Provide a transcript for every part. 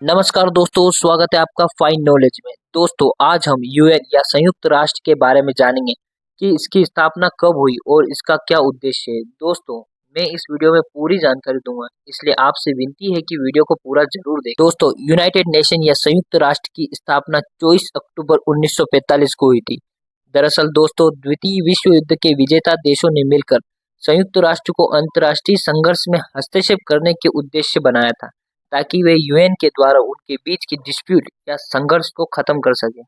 नमस्कार दोस्तों, स्वागत है आपका फाइन नॉलेज में। दोस्तों, आज हम यूएन या संयुक्त राष्ट्र के बारे में जानेंगे कि इसकी स्थापना कब हुई और इसका क्या उद्देश्य है। दोस्तों, मैं इस वीडियो में पूरी जानकारी दूंगा, इसलिए आपसे विनती है कि वीडियो को पूरा जरूर देखें। दोस्तों, यूनाइटेड नेशन या संयुक्त राष्ट्र की स्थापना 24 अक्टूबर 1945 को हुई थी। दरअसल दोस्तों, द्वितीय विश्व युद्ध के विजेता देशों ने मिलकर संयुक्त राष्ट्र को अंतर्राष्ट्रीय संघर्ष में हस्तक्षेप करने के उद्देश्य बनाया था, ताकि वे यूएन के द्वारा उनके बीच की डिस्प्यूट या संघर्ष को खत्म कर सके।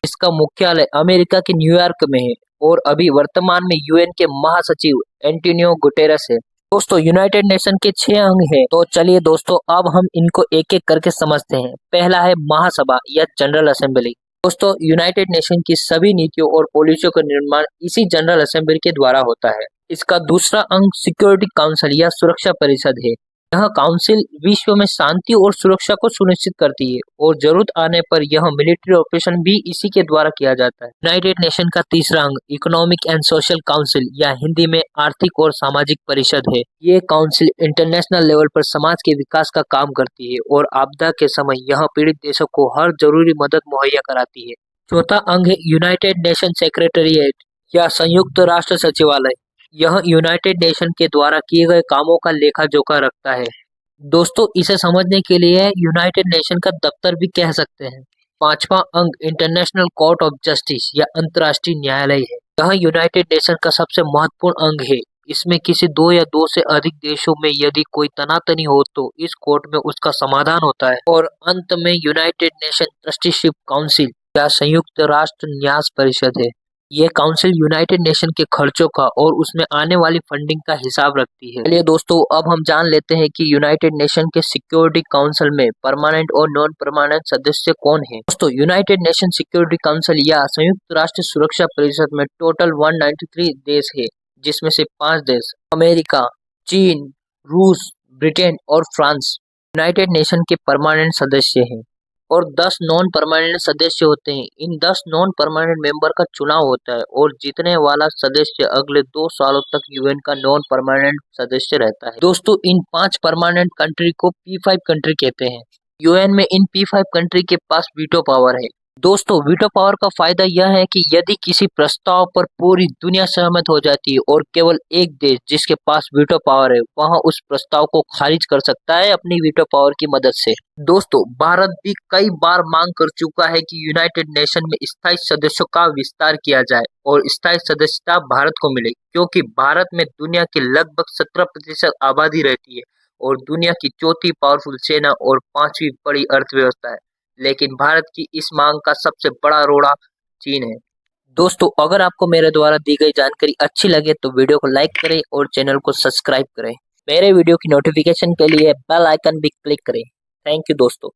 इसका मुख्यालय अमेरिका के न्यूयॉर्क में है और अभी वर्तमान में यूएन के महासचिव एंटोनियो गुटेरेस है। दोस्तों, यूनाइटेड नेशन के 6 अंग हैं, तो चलिए दोस्तों अब हम इनको एक एक करके समझते हैं। पहला है महासभा या जनरल असेंबली। दोस्तों, यूनाइटेड नेशन की सभी नीतियों और पॉलिसियों का निर्माण इसी जनरल असेंबली के द्वारा होता है। इसका दूसरा अंग सिक्योरिटी काउंसिल या सुरक्षा परिषद है। यह काउंसिल विश्व में शांति और सुरक्षा को सुनिश्चित करती है और जरूरत आने पर यह मिलिट्री ऑपरेशन भी इसी के द्वारा किया जाता है। यूनाइटेड नेशन का तीसरा अंग इकोनॉमिक एंड सोशल काउंसिल या हिंदी में आर्थिक और सामाजिक परिषद है। ये काउंसिल इंटरनेशनल लेवल पर समाज के विकास का काम करती है और आपदा के समय यह पीड़ित देशों को हर जरूरी मदद मुहैया कराती है। चौथा अंग है यूनाइटेड नेशन सेक्रेटेरिएट या संयुक्त राष्ट्र सचिवालय। यह यूनाइटेड नेशन के द्वारा किए गए कामों का लेखा जोखा रखता है। दोस्तों, इसे समझने के लिए यूनाइटेड नेशन का दफ्तर भी कह सकते हैं। पांचवा अंग इंटरनेशनल कोर्ट ऑफ जस्टिस या अंतर्राष्ट्रीय न्यायालय है। यह यूनाइटेड नेशन का सबसे महत्वपूर्ण अंग है। इसमें किसी दो या दो से अधिक देशों में यदि कोई तनातनी हो तो इस कोर्ट में उसका समाधान होता है। और अंत में यूनाइटेड नेशन ट्रस्टीशिप काउंसिल या संयुक्त राष्ट्र न्यास परिषद है। ये काउंसिल यूनाइटेड नेशन के खर्चों का और उसमें आने वाली फंडिंग का हिसाब रखती है। चलिए दोस्तों, अब हम जान लेते हैं कि यूनाइटेड नेशन के सिक्योरिटी काउंसिल में परमानेंट और नॉन परमानेंट सदस्य कौन है। दोस्तों, यूनाइटेड नेशन सिक्योरिटी काउंसिल या संयुक्त राष्ट्र सुरक्षा परिषद में टोटल 193 देश है, जिसमें से 5 देश अमेरिका, चीन, रूस, ब्रिटेन और फ्रांस यूनाइटेड नेशन के परमानेंट सदस्य हैं और 10 नॉन परमानेंट सदस्य होते हैं। इन 10 नॉन परमानेंट मेंबर का चुनाव होता है और जीतने वाला सदस्य अगले 2 सालों तक यूएन का नॉन परमानेंट सदस्य रहता है। दोस्तों, इन 5 परमानेंट कंट्री को P5 कंट्री कहते हैं। यूएन में इन P5 कंट्री के पास वीटो पावर है। दोस्तों, वीटो पावर का फायदा यह है कि यदि किसी प्रस्ताव पर पूरी दुनिया सहमत हो जाती है और केवल एक देश जिसके पास वीटो पावर है वह उस प्रस्ताव को खारिज कर सकता है अपनी वीटो पावर की मदद से। दोस्तों, भारत भी कई बार मांग कर चुका है कि यूनाइटेड नेशन में स्थायी सदस्यों का विस्तार किया जाए और स्थायी सदस्यता भारत को मिले, क्योंकि भारत में दुनिया की लगभग 17% आबादी रहती है और दुनिया की चौथी पावरफुल सेना और 5वीं बड़ी अर्थव्यवस्था है। लेकिन भारत की इस मांग का सबसे बड़ा रोड़ा चीन है। दोस्तों, अगर आपको मेरे द्वारा दी गई जानकारी अच्छी लगे तो वीडियो को लाइक करें और चैनल को सब्सक्राइब करें। मेरे वीडियो की नोटिफिकेशन के लिए बेल आइकन भी क्लिक करें। थैंक यू दोस्तों।